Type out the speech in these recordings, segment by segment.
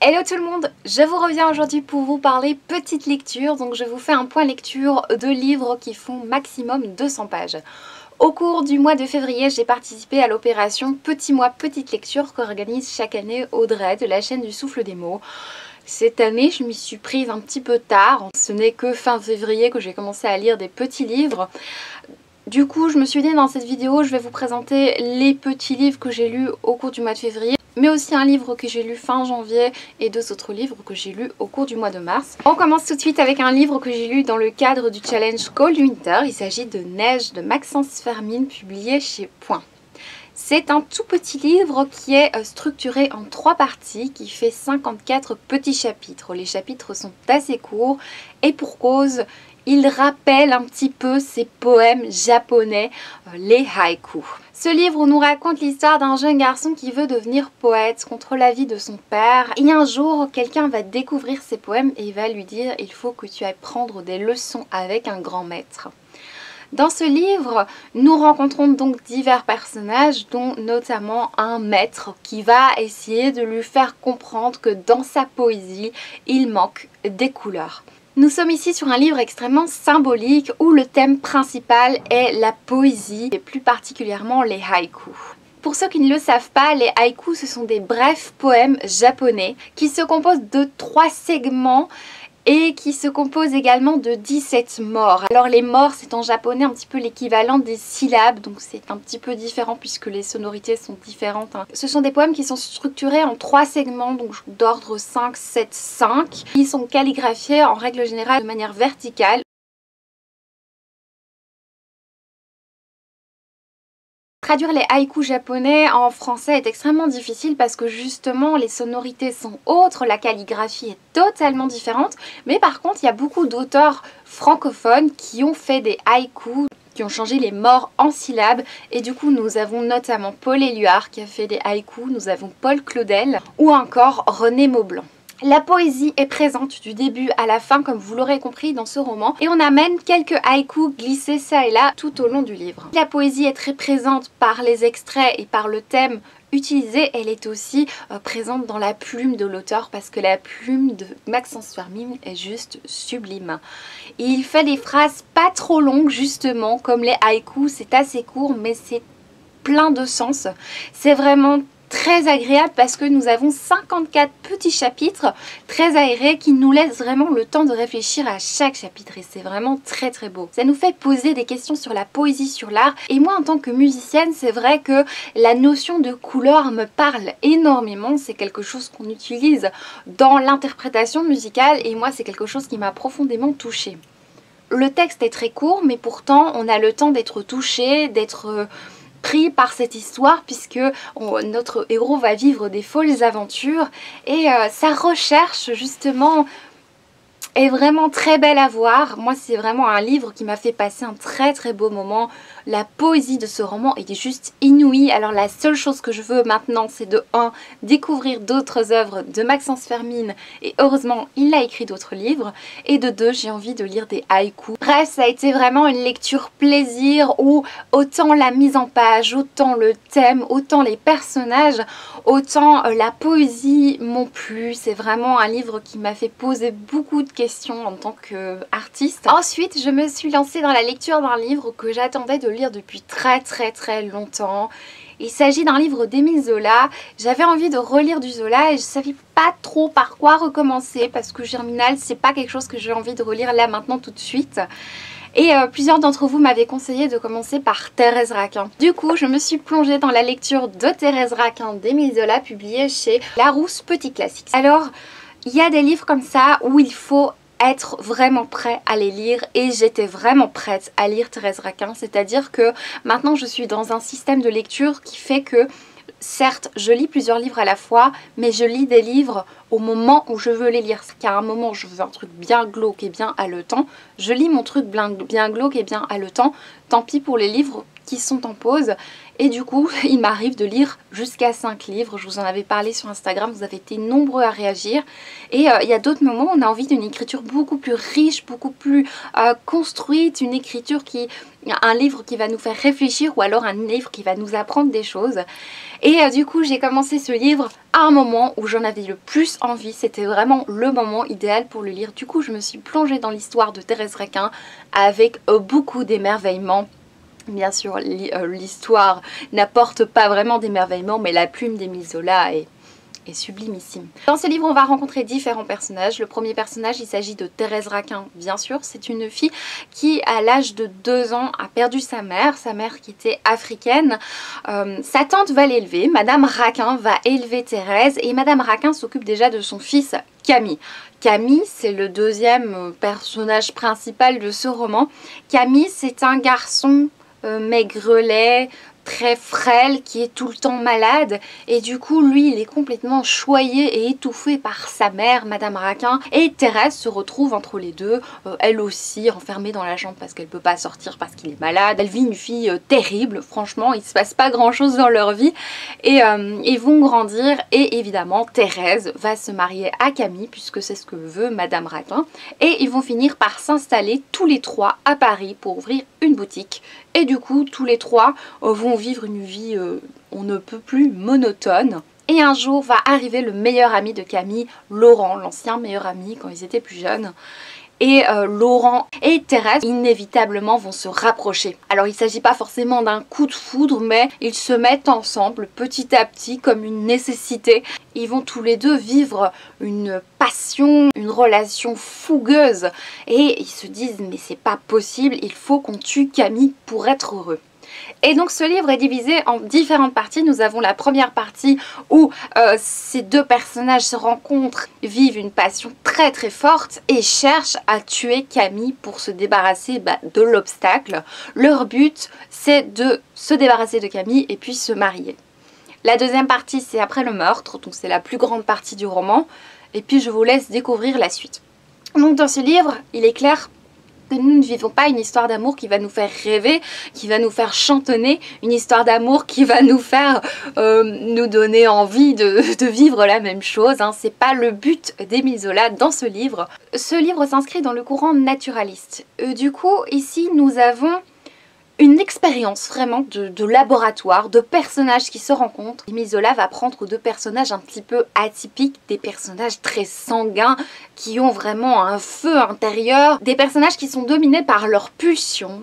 Hello tout le monde, je vous reviens aujourd'hui pour vous parler petite lecture. Donc je vous fais un point lecture de livres qui font maximum 200 pages. Au cours du mois de février, j'ai participé à l'opération Petit mois petite lecture qu'organise chaque année Audrey de la chaîne du Souffle des mots. Cette année, je m'y suis prise un petit peu tard. Ce n'est que fin février que j'ai commencé à lire des petits livres. Du coup, je me suis dit dans cette vidéo, je vais vous présenter les petits livres que j'ai lus au cours du mois de février, mais aussi un livre que j'ai lu fin janvier et deux autres livres que j'ai lus au cours du mois de mars. On commence tout de suite avec un livre que j'ai lu dans le cadre du challenge Cold Winter. Il s'agit de Neige de Maxence Fermine, publié chez Point. C'est un tout petit livre qui est structuré en 3 parties, qui fait 54 petits chapitres. Les chapitres sont assez courts et pour cause, il rappelle un petit peu ces poèmes japonais, les haïkus. Ce livre nous raconte l'histoire d'un jeune garçon qui veut devenir poète contre l'avis de son père. Et un jour, quelqu'un va découvrir ses poèmes et il va lui dire « Il faut que tu ailles prendre des leçons avec un grand maître ». Dans ce livre, nous rencontrons donc divers personnages, dont notamment un maître qui va essayer de lui faire comprendre que dans sa poésie, il manque des couleurs. Nous sommes ici sur un livre extrêmement symbolique où le thème principal est la poésie et plus particulièrement les haïkus. Pour ceux qui ne le savent pas, les haïkus ce sont des brefs poèmes japonais qui se composent de 3 segments et qui se compose également de 17 morts. Alors les morts c'est en japonais un petit peu l'équivalent des syllabes, donc c'est un petit peu différent puisque les sonorités sont différentes. Ce sont des poèmes qui sont structurés en 3 segments, donc d'ordre 5, 7, 5. Ils sont calligraphiés en règle générale de manière verticale. Traduire les haïkus japonais en français est extrêmement difficile parce que justement les sonorités sont autres, la calligraphie est totalement différente, mais par contre il y a beaucoup d'auteurs francophones qui ont fait des haïkus, qui ont changé les morts en syllabes, et du coup nous avons notamment Paul Éluard qui a fait des haïkus, nous avons Paul Claudel ou encore René Maublanc. La poésie est présente du début à la fin comme vous l'aurez compris dans ce roman et on amène quelques haïkus glissés ça et là tout au long du livre. La poésie est très présente par les extraits et par le thème utilisé, elle est aussi présente dans la plume de l'auteur parce que la plume de Maxence Fermine est juste sublime. Il fait des phrases pas trop longues justement comme les haïkus, c'est assez court mais c'est plein de sens. C'est vraiment très agréable parce que nous avons 54 petits chapitres très aérés qui nous laissent vraiment le temps de réfléchir à chaque chapitre et c'est vraiment très très beau. Ça nous fait poser des questions sur la poésie, sur l'art et moi en tant que musicienne c'est vrai que la notion de couleur me parle énormément, c'est quelque chose qu'on utilise dans l'interprétation musicale et moi c'est quelque chose qui m'a profondément touchée. Le texte est très court mais pourtant on a le temps d'être touché, d'être pris par cette histoire puisque notre héros va vivre des folles aventures et sa recherche justement est vraiment très belle à voir. Moi c'est vraiment un livre qui m'a fait passer un très très beau moment. La poésie de ce roman est juste inouïe. Alors la seule chose que je veux maintenant c'est de 1. Découvrir d'autres œuvres de Maxence Fermine et heureusement il a écrit d'autres livres et de 2 j'ai envie de lire des haïkus. Bref ça a été vraiment une lecture plaisir où autant la mise en page, autant le thème, autant les personnages, autant la poésie m'ont plu. C'est vraiment un livre qui m'a fait poser beaucoup de questions en tant qu'artiste. Ensuite je me suis lancée dans la lecture d'un livre que j'attendais de lire depuis très longtemps. Il s'agit d'un livre d'Émile Zola. J'avais envie de relire du Zola et je savais pas trop par quoi recommencer parce que Germinal c'est pas quelque chose que j'ai envie de relire là maintenant tout de suite. Et plusieurs d'entre vous m'avaient conseillé de commencer par Thérèse Raquin. Du coup, je me suis plongée dans la lecture de Thérèse Raquin d'Émile Zola, publiée chez Larousse Petit Classique. Alors, il y a des livres comme ça où il faut être vraiment prêt à les lire et j'étais vraiment prête à lire Thérèse Raquin, c'est-à-dire que maintenant je suis dans un système de lecture qui fait que certes je lis plusieurs livres à la fois mais je lis des livres au moment où je veux les lire. Car à un moment je veux un truc bien glauque et bien haletant, je lis mon truc bien glauque et bien haletant, tant pis pour les livres qui sont en pause Et du coup, il m'arrive de lire jusqu'à 5 livres. Je vous en avais parlé sur Instagram, vous avez été nombreux à réagir. Et il y a d'autres moments où on a envie d'une écriture beaucoup plus riche, beaucoup plus construite, une écriture un livre qui va nous faire réfléchir ou alors un livre qui va nous apprendre des choses. Et du coup, j'ai commencé ce livre à un moment où j'en avais le plus envie. C'était vraiment le moment idéal pour le lire. Du coup, je me suis plongée dans l'histoire de Thérèse Raquin avec beaucoup d'émerveillement. Bien sûr, l'histoire n'apporte pas vraiment d'émerveillement, mais la plume d'Émile Zola est sublimissime. Dans ce livre, on va rencontrer différents personnages. Le premier personnage, il s'agit de Thérèse Raquin, bien sûr. C'est une fille qui, à l'âge de 2 ans, a perdu sa mère qui était africaine. Sa tante va l'élever. Madame Raquin va élever Thérèse et Madame Raquin s'occupe déjà de son fils Camille. Camille, c'est le deuxième personnage principal de ce roman. Camille, c'est un garçon maigrelet, très frêle, qui est tout le temps malade, et du coup lui il est complètement choyé et étouffé par sa mère, Madame Raquin, et Thérèse se retrouve entre les deux, elle aussi enfermée dans la chambre parce qu'elle peut pas sortir parce qu'il est malade. Elle vit une vie terrible, franchement il se passe pas grand chose dans leur vie, et ils vont grandir, et évidemment Thérèse va se marier à Camille puisque c'est ce que veut Madame Raquin, et ils vont finir par s'installer tous les trois à Paris pour ouvrir une boutique. Et du coup, tous les trois vont vivre une vie on ne peut plus monotone. Et un jour va arriver le meilleur ami de Camille, Laurent, l'ancien meilleur ami quand ils étaient plus jeunes. Et Laurent et Thérèse inévitablement vont se rapprocher. Alors il ne s'agit pas forcément d'un coup de foudre, mais ils se mettent ensemble petit à petit comme une nécessité. Ils vont tous les deux vivre une passion, une relation fougueuse, et ils se disent mais c'est pas possible, il faut qu'on tue Camille pour être heureux. Et donc ce livre est divisé en différentes parties. Nous avons la première partie où ces deux personnages se rencontrent, vivent une passion très très forte et cherchent à tuer Camille pour se débarrasser de l'obstacle. Leur but, c'est de se débarrasser de Camille et puis se marier. La deuxième partie, c'est après le meurtre, donc c'est la plus grande partie du roman. Et puis je vous laisse découvrir la suite. Donc dans ce livre, il est clair que nous ne vivons pas une histoire d'amour qui va nous faire rêver, qui va nous faire chantonner, une histoire d'amour qui va nous faire nous donner envie de vivre la même chose. Hein. C'est pas le but d'Émile Zola dans ce livre. Ce livre s'inscrit dans le courant naturaliste. Du coup, ici, nous avons une expérience vraiment de laboratoire, de personnages qui se rencontrent. Émile Zola va prendre deux personnages un petit peu atypiques, des personnages très sanguins, qui ont vraiment un feu intérieur, des personnages qui sont dominés par leur pulsion.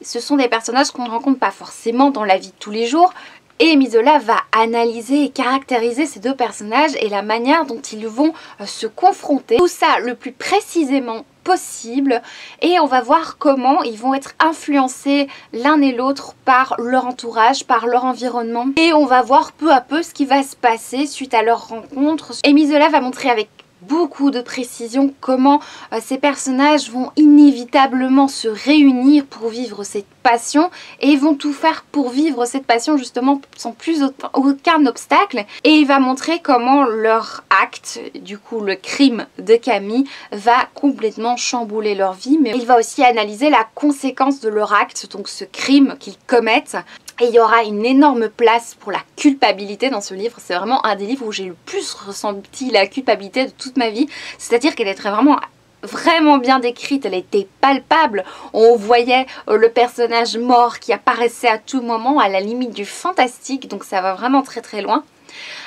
Ce sont des personnages qu'on ne rencontre pas forcément dans la vie de tous les jours. Et Émile Zola va analyser et caractériser ces deux personnages et la manière dont ils vont se confronter. Tout ça le plus précisément possible, et on va voir comment ils vont être influencés l'un et l'autre par leur entourage, par leur environnement, et on va voir peu à peu ce qui va se passer suite à leur rencontre. Émile Zola va montrer avec beaucoup de précision comment ces personnages vont inévitablement se réunir pour vivre cette passion, et vont tout faire pour vivre cette passion justement sans plus aucun obstacle, et il va montrer comment leur acte, du coup le crime de Camille, va complètement chambouler leur vie, mais il va aussi analyser la conséquence de leur acte, donc ce crime qu'ils commettent. Et il y aura une énorme place pour la culpabilité dans ce livre. C'est vraiment un des livres où j'ai le plus ressenti la culpabilité de toute ma vie. C'est-à-dire qu'elle est vraiment bien décrite, elle était palpable. On voyait le personnage mort qui apparaissait à tout moment, à la limite du fantastique. Donc ça va vraiment très très loin.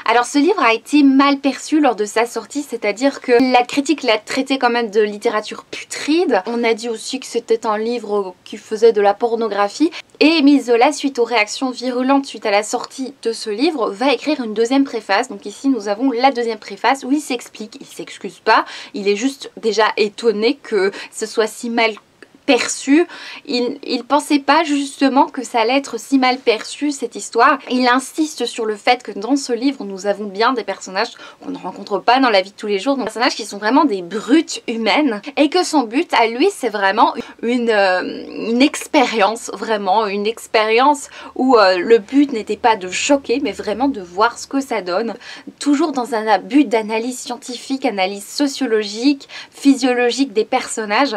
Alors ce livre a été mal perçu lors de sa sortie, c'est-à-dire que la critique l'a traité quand même de littérature putride. On a dit aussi que c'était un livre qui faisait de la pornographie. Et Émile Zola, suite aux réactions virulentes suite à la sortie de ce livre, va écrire une deuxième préface. Donc ici nous avons la deuxième préface où il s'explique, il s'excuse pas, il est juste déjà étonné que ce soit si mal perçu. Il pensait pas justement que ça allait être si mal perçu cette histoire. Il insiste sur le fait que dans ce livre nous avons bien des personnages qu'on ne rencontre pas dans la vie de tous les jours, donc des personnages qui sont vraiment des brutes humaines, et que son but à lui c'est vraiment une expérience, vraiment une expérience où le but n'était pas de choquer mais vraiment de voir ce que ça donne, toujours dans un but d'analyse scientifique, analyse sociologique, physiologique des personnages.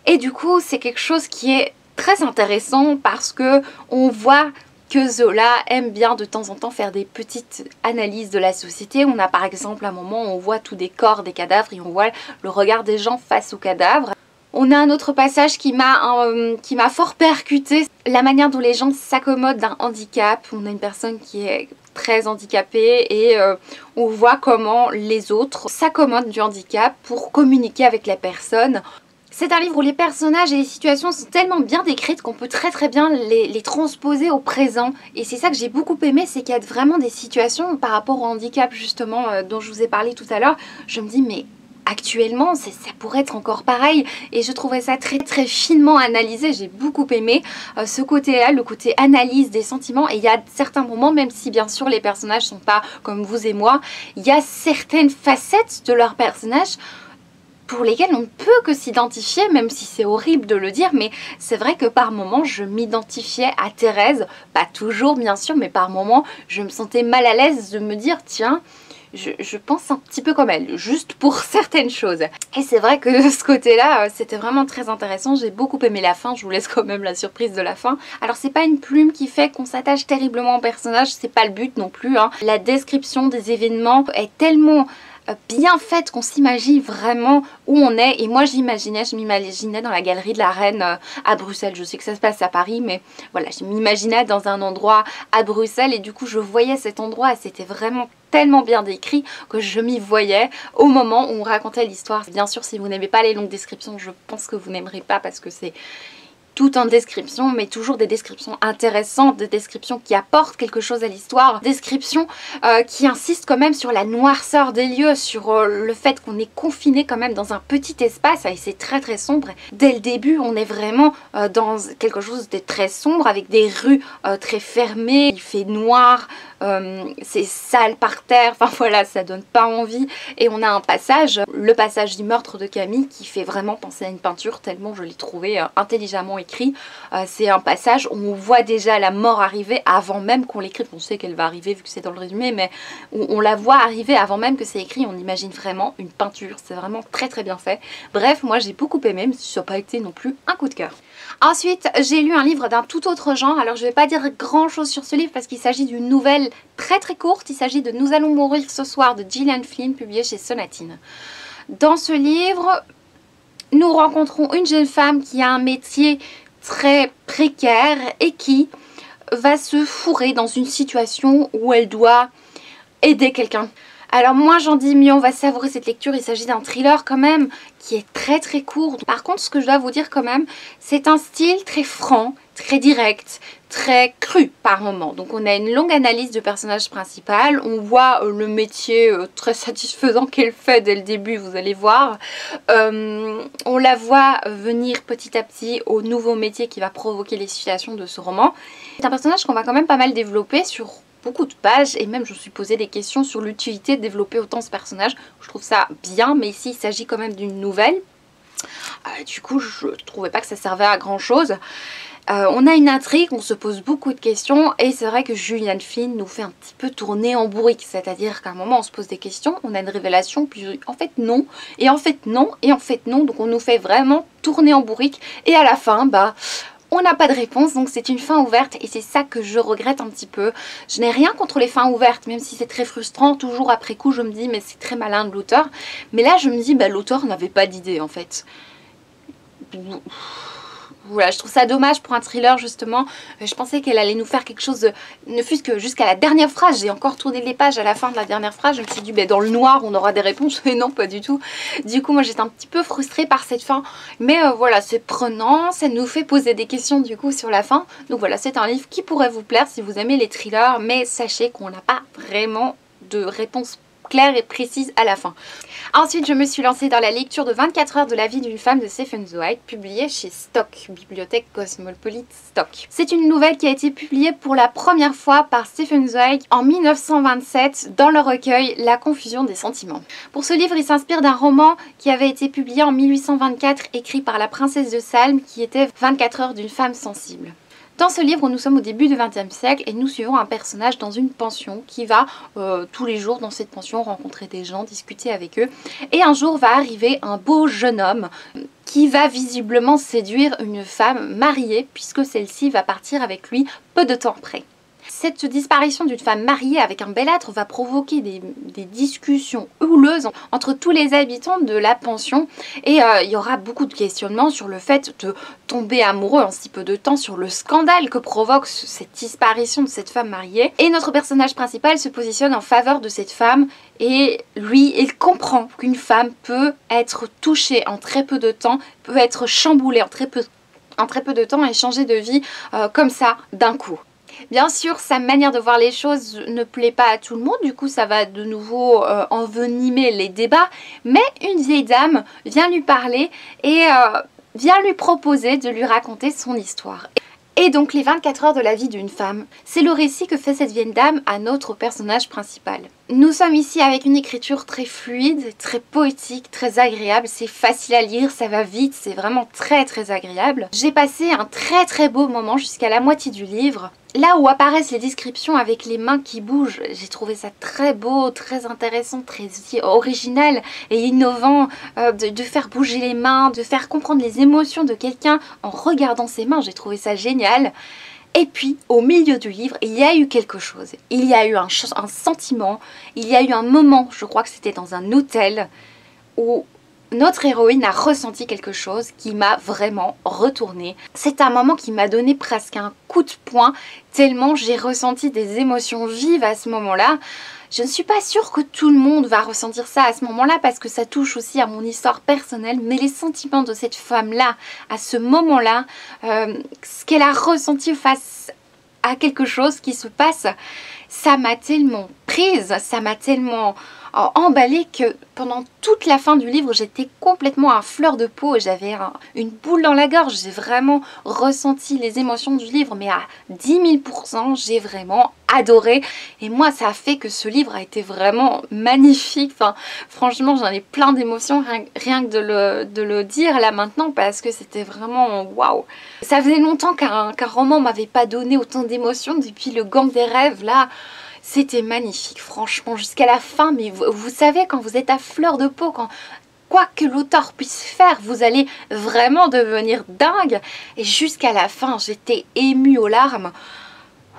Et du coup, c'est quelque chose qui est très intéressant parce que on voit que Zola aime bien de temps en temps faire des petites analyses de la société. On a par exemple un moment où on voit tous des corps, des cadavres et on voit le regard des gens face aux cadavres. On a un autre passage qui m'a fort percuté, la manière dont les gens s'accommodent d'un handicap. On a une personne qui est très handicapée et on voit comment les autres s'accommodent du handicap pour communiquer avec la personne. C'est un livre où les personnages et les situations sont tellement bien décrites qu'on peut très bien les transposer au présent. Et c'est ça que j'ai beaucoup aimé, c'est qu'il y a vraiment des situations par rapport au handicap justement dont je vous ai parlé tout à l'heure. Je me dis mais actuellement ça pourrait être encore pareil et je trouvais ça très finement analysé. J'ai beaucoup aimé ce côté-là, le côté analyse des sentiments. Et il y a certains moments, même si bien sûr les personnages sont pas comme vous et moi, il y a certaines facettes de leurs personnages pour lesquels on ne peut que s'identifier, même si c'est horrible de le dire, mais c'est vrai que par moments je m'identifiais à Thérèse, pas toujours bien sûr, mais par moments je me sentais mal à l'aise de me dire tiens, je pense un petit peu comme elle, juste pour certaines choses. Et c'est vrai que de ce côté-là, c'était vraiment très intéressant. J'ai beaucoup aimé la fin, je vous laisse quand même la surprise de la fin. Alors c'est pas une plume qui fait qu'on s'attache terriblement au personnage, c'est pas le but non plus, hein. La description des événements est tellement bien faite qu'on s'imagine vraiment où on est. Et moi je m'imaginais dans la galerie de la Reine à Bruxelles. Je sais que ça se passe à Paris, mais voilà, je m'imaginais dans un endroit à Bruxelles et du coup je voyais cet endroit et c'était vraiment tellement bien décrit que je m'y voyais au moment où on racontait l'histoire. Bien sûr, si vous n'aimez pas les longues descriptions, je pense que vous n'aimerez pas parce que c'est tout en description, mais toujours des descriptions intéressantes, des descriptions qui apportent quelque chose à l'histoire, descriptions qui insistent quand même sur la noirceur des lieux, sur le fait qu'on est confiné quand même dans un petit espace et c'est très sombre. Dès le début, on est vraiment dans quelque chose de très sombre avec des rues très fermées, il fait noir, c'est sale par terre, enfin voilà, ça donne pas envie. Et on a un passage, le passage du meurtre de Camille, qui fait vraiment penser à une peinture tellement je l'ai trouvé intelligemment écrit. C'est un passage où on voit déjà la mort arriver avant même qu'on l'écrive. On sait qu'elle va arriver vu que c'est dans le résumé, mais on la voit arriver avant même que c'est écrit. On imagine vraiment une peinture, c'est vraiment très bien fait. Bref, moi j'ai beaucoup aimé, mais ça n'a pas été non plus un coup de cœur. Ensuite, j'ai lu un livre d'un tout autre genre. Alors je vais pas dire grand chose sur ce livre parce qu'il s'agit d'une nouvelle très courte. Il s'agit de Nous allons mourir ce soir de Gillian Flynn, publié chez Sonatine. Dans ce livre, nous rencontrons une jeune femme qui a un métier très précaire et qui va se fourrer dans une situation où elle doit aider quelqu'un. Alors moi j'en dis mieux, on va savourer cette lecture, il s'agit d'un thriller quand même qui est très court. Par contre ce que je dois vous dire quand même, c'est un style très franc, très direct, très cru par moment. Donc on a une longue analyse du personnage principal, on voit le métier très satisfaisant qu'elle fait dès le début, vous allez voir. On la voit venir petit à petit au nouveau métier qui va provoquer les situations de ce roman. C'est un personnage qu'on va quand même pas mal développer sur beaucoup de pages et même je me suis posé des questions sur l'utilité de développer autant ce personnage. Je trouve ça bien, mais ici il s'agit quand même d'une nouvelle. Du coup je trouvais pas que ça servait à grand chose. On a une intrigue, on se pose beaucoup de questions et c'est vrai que Gillian Flynn nous fait un petit peu tourner en bourrique, c'est-à-dire qu'à un moment on se pose des questions, on a une révélation, puis en fait non, et en fait non, et en fait non, donc on nous fait vraiment tourner en bourrique et à la fin, on n'a pas de réponse, donc c'est une fin ouverte et c'est ça que je regrette un petit peu. Je n'ai rien contre les fins ouvertes, même si c'est très frustrant, toujours après coup je me dis mais c'est très malin de l'auteur. Mais là je me dis l'auteur n'avait pas d'idée en fait. Voilà, je trouve ça dommage pour un thriller justement. Je pensais qu'elle allait nous faire quelque chose de... Ne fût-ce que jusqu'à la dernière phrase. J'ai encore tourné les pages à la fin de la dernière phrase. Je me suis dit, dans le noir, on aura des réponses. Mais non, pas du tout. Du coup, moi, j'étais un petit peu frustrée par cette fin. Mais voilà, c'est prenant. Ça nous fait poser des questions du coup sur la fin. Donc voilà, c'est un livre qui pourrait vous plaire si vous aimez les thrillers. Mais sachez qu'on n'a pas vraiment de réponse claire et précise à la fin. Ensuite, je me suis lancée dans la lecture de 24 heures de la vie d'une femme de Stephen Zweig, publiée chez Stock, Bibliothèque Cosmopolite Stock. C'est une nouvelle qui a été publiée pour la première fois par Stephen Zweig en 1927 dans le recueil La confusion des sentiments. Pour ce livre, il s'inspire d'un roman qui avait été publié en 1824, écrit par la princesse de Salm, qui était 24 heures d'une femme sensible. Dans ce livre, nous sommes au début du XXe siècle et nous suivons un personnage dans une pension qui va tous les jours dans cette pension rencontrer des gens, discuter avec eux. Et un jour va arriver un beau jeune homme qui va visiblement séduire une femme mariée puisque celle-ci va partir avec lui peu de temps après. Cette disparition d'une femme mariée avec un bel être va provoquer des discussions houleuses entre tous les habitants de la pension et il y aura beaucoup de questionnements sur le fait de tomber amoureux en si peu de temps, sur le scandale que provoque cette disparition de cette femme mariée. Et notre personnage principal se positionne en faveur de cette femme et lui, il comprend qu'une femme peut être touchée en très peu de temps, peut être chamboulée en très peu de temps et changer de vie comme ça d'un coup. Bien sûr, sa manière de voir les choses ne plaît pas à tout le monde, du coup ça va de nouveau envenimer les débats, mais une vieille dame vient lui parler et vient lui proposer de lui raconter son histoire. Et donc les 24 heures de la vie d'une femme, c'est le récit que fait cette vieille dame à notre personnage principal. Nous sommes ici avec une écriture très fluide, très poétique, très agréable, c'est facile à lire, ça va vite, c'est vraiment très agréable. J'ai passé un très beau moment jusqu'à la moitié du livre. Là où apparaissent les descriptions avec les mains qui bougent, j'ai trouvé ça très beau, très intéressant, très original et innovant de faire bouger les mains, de faire comprendre les émotions de quelqu'un en regardant ses mains, j'ai trouvé ça génial. Et puis, au milieu du livre, il y a eu quelque chose. Il y a eu un sentiment, il y a eu un moment, je crois que c'était dans un hôtel, où notre héroïne a ressenti quelque chose qui m'a vraiment retournée. C'est un moment qui m'a donné presque un coup de poing, tellement j'ai ressenti des émotions vives à ce moment-là. Je ne suis pas sûre que tout le monde va ressentir ça à ce moment-là parce que ça touche aussi à mon histoire personnelle, mais les sentiments de cette femme-là, à ce moment-là, ce qu'elle a ressenti face à quelque chose qui se passe, ça m'a tellement prise, ça m'a tellement emballée que pendant toute la fin du livre, j'étais complètement à fleur de peau, j'avais une boule dans la gorge, j'ai vraiment ressenti les émotions du livre, mais à 10 000%, j'ai vraiment adoré. Et moi, ça a fait que ce livre a été vraiment magnifique. Enfin, franchement, j'en ai plein d'émotions, rien que de le dire là maintenant, parce que c'était vraiment waouh. Ça faisait longtemps qu'un roman m'avait pas donné autant d'émotions depuis Le Gang des rêves, là. C'était magnifique, franchement, jusqu'à la fin, mais vous savez, quand vous êtes à fleur de peau, quand quoi que l'auteur puisse faire, vous allez vraiment devenir dingue. Et jusqu'à la fin, j'étais émue aux larmes.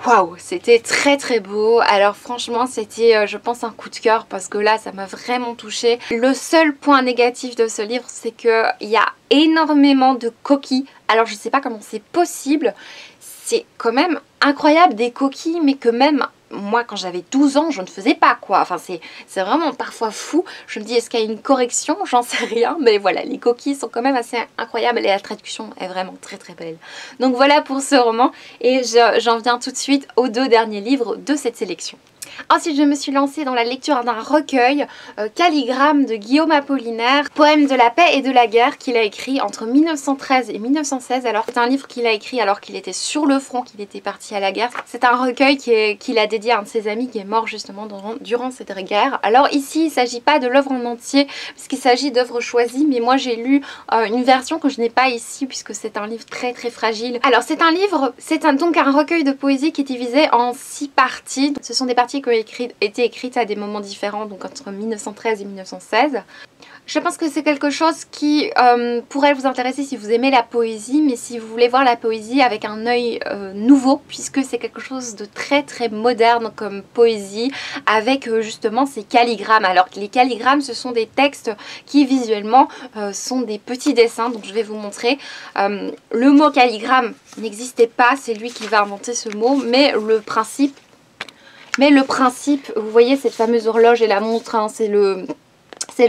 Waouh, c'était très beau. Alors franchement, c'était je pense un coup de cœur parce que là, ça m'a vraiment touchée. Le seul point négatif de ce livre, c'est qu'il y a énormément de coquilles. Alors je sais pas comment c'est possible. C'est quand même incroyable des coquilles, mais que même moi quand j'avais 12 ans je ne faisais pas quoi, enfin c'est vraiment parfois fou. Je me dis est-ce qu'il y a une correction, j'en sais rien, mais voilà, les coquilles sont quand même assez incroyables et la traduction est vraiment très belle. Donc voilà pour ce roman et j'en viens tout de suite aux deux derniers livres de cette sélection. Ensuite, je me suis lancée dans la lecture d'un recueil, Calligramme de Guillaume Apollinaire, poème de la paix et de la guerre qu'il a écrit entre 1913 et 1916. Alors c'est un livre qu'il a écrit alors qu'il était sur le front, qu'il était parti à la guerre. C'est un recueil qu'il a dédié à un de ses amis qui est mort justement durant cette guerre. Alors ici, il ne s'agit pas de l'œuvre en entier puisqu'il s'agit d'œuvres choisies, mais moi j'ai lu une version que je n'ai pas ici puisque c'est un livre très fragile. Alors c'est un livre, donc un recueil de poésie qui est divisé en 6 parties. Ce sont des parties qui ont été écrites à des moments différents, donc entre 1913 et 1916. Je pense que c'est quelque chose qui pourrait vous intéresser si vous aimez la poésie, mais si vous voulez voir la poésie avec un œil nouveau, puisque c'est quelque chose de très moderne comme poésie, avec justement ces calligrammes. Alors les calligrammes, ce sont des textes qui visuellement sont des petits dessins, donc je vais vous montrer. Le mot calligramme n'existait pas, c'est lui qui va inventer ce mot, mais le principe, vous voyez cette fameuse horloge et la montre, hein, c'est le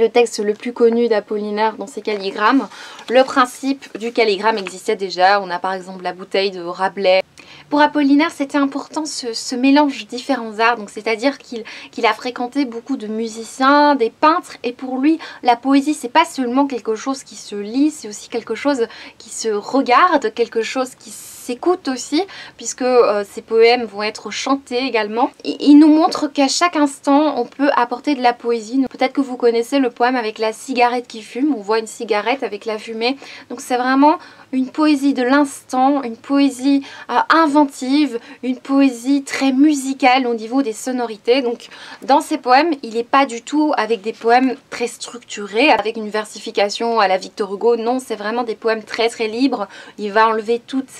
texte le plus connu d'Apollinaire dans ses calligrammes. Le principe du calligramme existait déjà. On a par exemple la bouteille de Rabelais. Pour Apollinaire, c'était important ce mélange de différents arts, donc c'est-à-dire qu'il a fréquenté beaucoup de musiciens, des peintres, et pour lui, la poésie, c'est pas seulement quelque chose qui se lit, c'est aussi quelque chose qui se regarde, quelque chose qui s'écoute aussi, puisque ces poèmes vont être chantés également. Il nous montre qu'à chaque instant, on peut apporter de la poésie. Peut-être que vous connaissez le poème avec la cigarette qui fume, on voit une cigarette avec la fumée, donc c'est vraiment une poésie de l'instant, une poésie inventive, une poésie très musicale au niveau des sonorités. Donc dans ces poèmes, il n'est pas du tout avec des poèmes très structurés, avec une versification à la Victor Hugo. Non, c'est vraiment des poèmes très libres. Il va enlever toute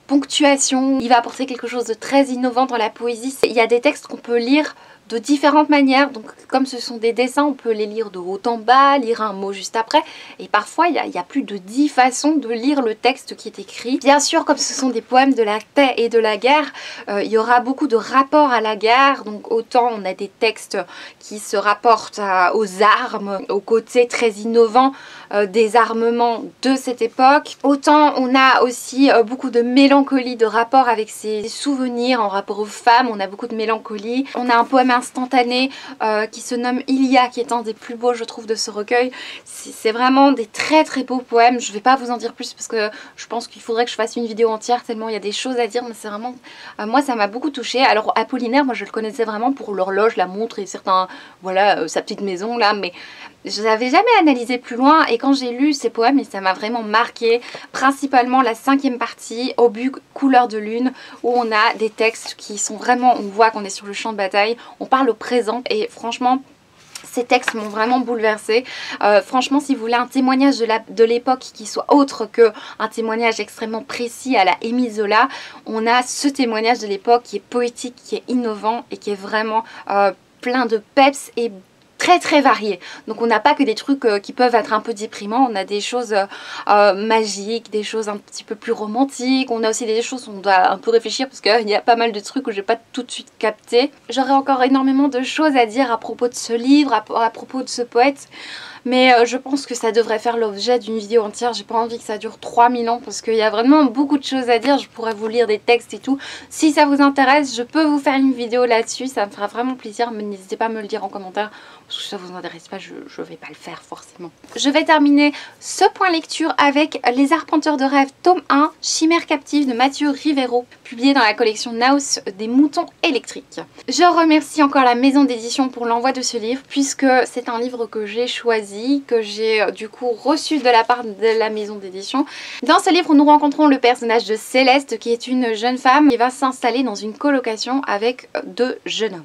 ponctuation. Il va apporter quelque chose de très innovant dans la poésie. Il y a des textes qu'on peut lire de différentes manières, donc comme ce sont des dessins, on peut les lire de haut en bas, lire un mot juste après, et parfois il y a plus de 10 façons de lire le texte qui est écrit. Bien sûr, comme ce sont des poèmes de la paix et de la guerre, il y aura beaucoup de rapports à la guerre, donc autant on a des textes qui se rapportent aux armes, au côté très innovant des armements de cette époque, autant on a aussi beaucoup de mélancolie, de rapport avec ses souvenirs en rapport aux femmes, on a beaucoup de mélancolie. On a un poème instantané qui se nomme Ilia, qui est un des plus beaux je trouve de ce recueil. C'est vraiment des très très beaux poèmes. Je vais pas vous en dire plus parce que je pense qu'il faudrait que je fasse une vidéo entière tellement il y a des choses à dire, mais c'est vraiment... moi ça m'a beaucoup touchée. Alors Apollinaire, moi je le connaissais vraiment pour l'horloge, la montre et certains... voilà, sa petite maison là, mais je n'avais jamais analysé plus loin, et quand j'ai lu ces poèmes, ça m'a vraiment marqué, principalement la 5e partie, Obus couleur de lune, où on a des textes qui sont vraiment, on voit qu'on est sur le champ de bataille, on parle au présent, et franchement ces textes m'ont vraiment bouleversée. Franchement, si vous voulez un témoignage de l'époque qui soit autre qu'un témoignage extrêmement précis à la Émile Zola, on a ce témoignage de l'époque qui est poétique, qui est innovant et qui est vraiment plein de peps et très très variés. Donc on n'a pas que des trucs qui peuvent être un peu déprimants, on a des choses magiques, des choses un petit peu plus romantiques, on a aussi des choses où on doit un peu réfléchir parce qu'il y a pas mal de trucs où j'ai pas tout de suite capté. J'aurais encore énormément de choses à dire à propos de ce livre, à propos de ce poète, mais je pense que ça devrait faire l'objet d'une vidéo entière. J'ai pas envie que ça dure 3000 ans parce qu'il y a vraiment beaucoup de choses à dire. Je pourrais vous lire des textes et tout. Si ça vous intéresse, je peux vous faire une vidéo là-dessus, ça me fera vraiment plaisir, mais n'hésitez pas à me le dire en commentaire parce que si ça vous intéresse pas, je vais pas le faire forcément. Je vais terminer ce point lecture avec Les Arpenteurs de rêve tome 1, Chimère captive de Mathieu Rivero, publié dans la collection Naos des moutons électriques. Je remercie encore la maison d'édition pour l'envoi de ce livre, puisque c'est un livre que j'ai choisi, que j'ai du coup reçu de la part de la maison d'édition. Dans ce livre, nous rencontrons le personnage de Céleste, qui est une jeune femme qui va s'installer dans une colocation avec 2 jeunes hommes.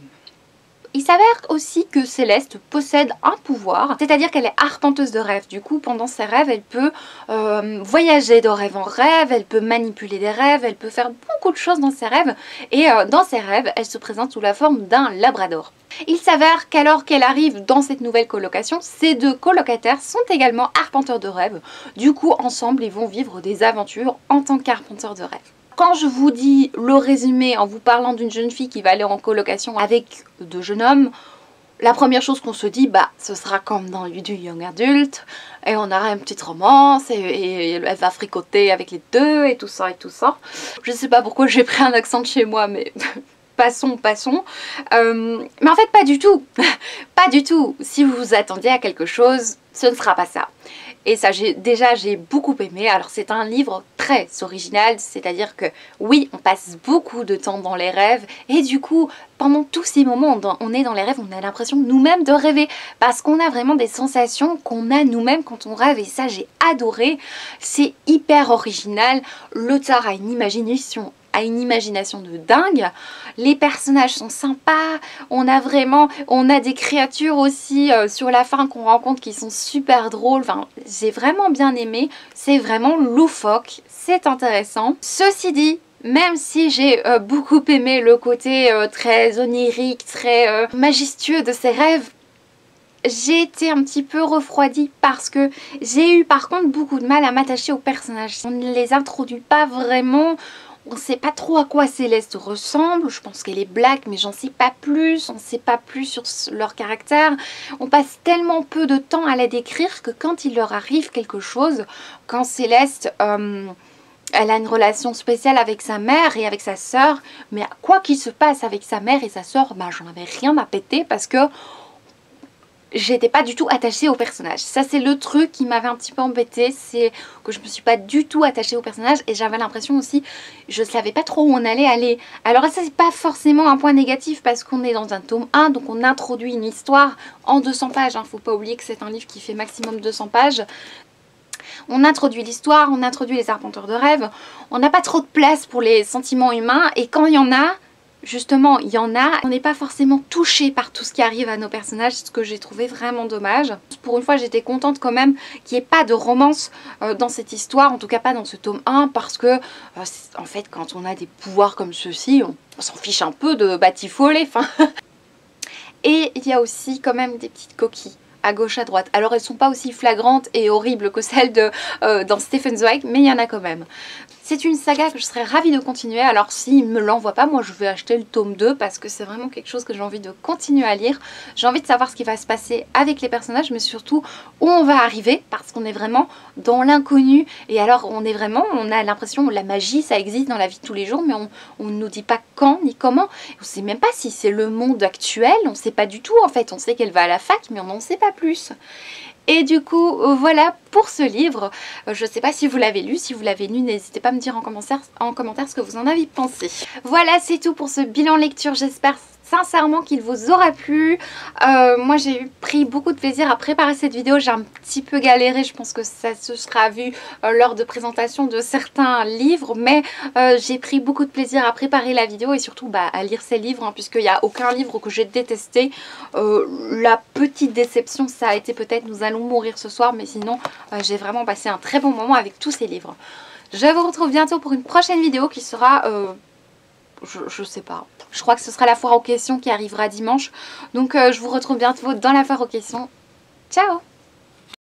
Il s'avère aussi que Céleste possède un pouvoir, c'est-à-dire qu'elle est arpenteuse de rêves. Du coup, pendant ses rêves, elle peut voyager de rêve en rêve, elle peut manipuler des rêves, elle peut faire beaucoup de choses dans ses rêves. Et dans ses rêves, elle se présente sous la forme d'un labrador. Il s'avère qu'alors qu'elle arrive dans cette nouvelle colocation, ces 2 colocataires sont également arpenteurs de rêves. Du coup, ensemble, ils vont vivre des aventures en tant qu'arpenteurs de rêves. Quand je vous dis le résumé en vous parlant d'une jeune fille qui va aller en colocation avec 2 jeunes hommes, la première chose qu'on se dit, bah ce sera comme dans du young adult, et on aura une petite romance, et elle va fricoter avec les 2 et tout ça et tout ça. Je sais pas pourquoi j'ai pris un accent de chez moi, mais... passons. Mais en fait pas du tout. Pas du tout. Si vous vous attendiez à quelque chose, ce ne sera pas ça. Et ça, j'ai beaucoup aimé. Alors c'est un livre très original, c'est-à-dire que oui, on passe beaucoup de temps dans les rêves, et du coup, pendant tous ces moments, on est dans les rêves, on a l'impression nous-mêmes de rêver, parce qu'on a vraiment des sensations qu'on a nous-mêmes quand on rêve, et ça j'ai adoré. C'est hyper original, l'auteur a une imagination de dingue, les personnages sont sympas, on a des créatures aussi sur la fin qu'on rencontre qui sont super drôles. Enfin, j'ai vraiment bien aimé, c'est vraiment loufoque, c'est intéressant. Ceci dit, même si j'ai beaucoup aimé le côté très onirique, très majestueux de ces rêves, j'ai été un petit peu refroidie parce que j'ai eu par contre beaucoup de mal à m'attacher aux personnages. On ne les introduit pas vraiment. On ne sait pas trop à quoi Céleste ressemble, je pense qu'elle est black mais j'en sais pas plus, on ne sait pas plus sur leur caractère. On passe tellement peu de temps à la décrire que quand il leur arrive quelque chose, quand Céleste elle a une relation spéciale avec sa mère et avec sa sœur, mais quoi qu'il se passe avec sa mère et sa sœur, bah, j'en avais rien à péter parce que j'étais pas du tout attachée au personnage. Ça c'est le truc qui m'avait un petit peu embêtée, c'est que je me suis pas du tout attachée au personnage, et j'avais l'impression aussi, je savais pas trop où on allait aller. Alors ça c'est pas forcément un point négatif parce qu'on est dans un tome 1, donc on introduit une histoire en 200 pages, hein. Faut pas oublier que c'est un livre qui fait maximum 200 pages. On introduit l'histoire, on introduit les arpenteurs de rêve, on n'a pas trop de place pour les sentiments humains, et quand il y en a, justement il y en a, on n'est pas forcément touché par tout ce qui arrive à nos personnages, ce que j'ai trouvé vraiment dommage. Pour une fois j'étais contente quand même qu'il n'y ait pas de romance dans cette histoire, en tout cas pas dans ce tome 1, parce que en fait quand on a des pouvoirs comme ceux-ci, on s'en fiche un peu de batifoler, enfin. Et il y a aussi quand même des petites coquilles à gauche à droite. Alors elles sont pas aussi flagrantes et horribles que celles de dans Stephen Zweig, mais il y en a quand même. C'est une saga que je serais ravie de continuer, alors s'il me l'envoie pas, moi je vais acheter le tome 2 parce que c'est vraiment quelque chose que j'ai envie de continuer à lire. J'ai envie de savoir ce qui va se passer avec les personnages, mais surtout où on va arriver, parce qu'on est vraiment dans l'inconnu. Et alors on est vraiment, on a l'impression que la magie ça existe dans la vie de tous les jours, mais on ne nous dit pas quand ni comment. On sait même pas si c'est le monde actuel, on sait pas du tout en fait. On sait qu'elle va à la fac, mais on n'en sait pas plus. Et du coup, voilà pour ce livre. Je ne sais pas si vous l'avez lu. Si vous l'avez lu, n'hésitez pas à me dire en commentaire ce que vous en avez pensé. Voilà, c'est tout pour ce bilan lecture. J'espère sincèrement qu'il vous aura plu. Moi, j'ai pris beaucoup de plaisir à préparer cette vidéo. J'ai un petit peu galéré. Je pense que ça se sera vu lors de présentation de certains livres. Mais j'ai pris beaucoup de plaisir à préparer la vidéo et surtout à lire ces livres, hein, puisqu'il n'y a aucun livre que j'ai détesté. La petite déception, ça a été peut-être Nous allons mourir ce soir. Mais sinon, j'ai vraiment passé un très bon moment avec tous ces livres. Je vous retrouve bientôt pour une prochaine vidéo qui sera... je sais pas. Je crois que ce sera la foire aux questions qui arrivera dimanche. Donc je vous retrouve bientôt dans la foire aux questions. Ciao!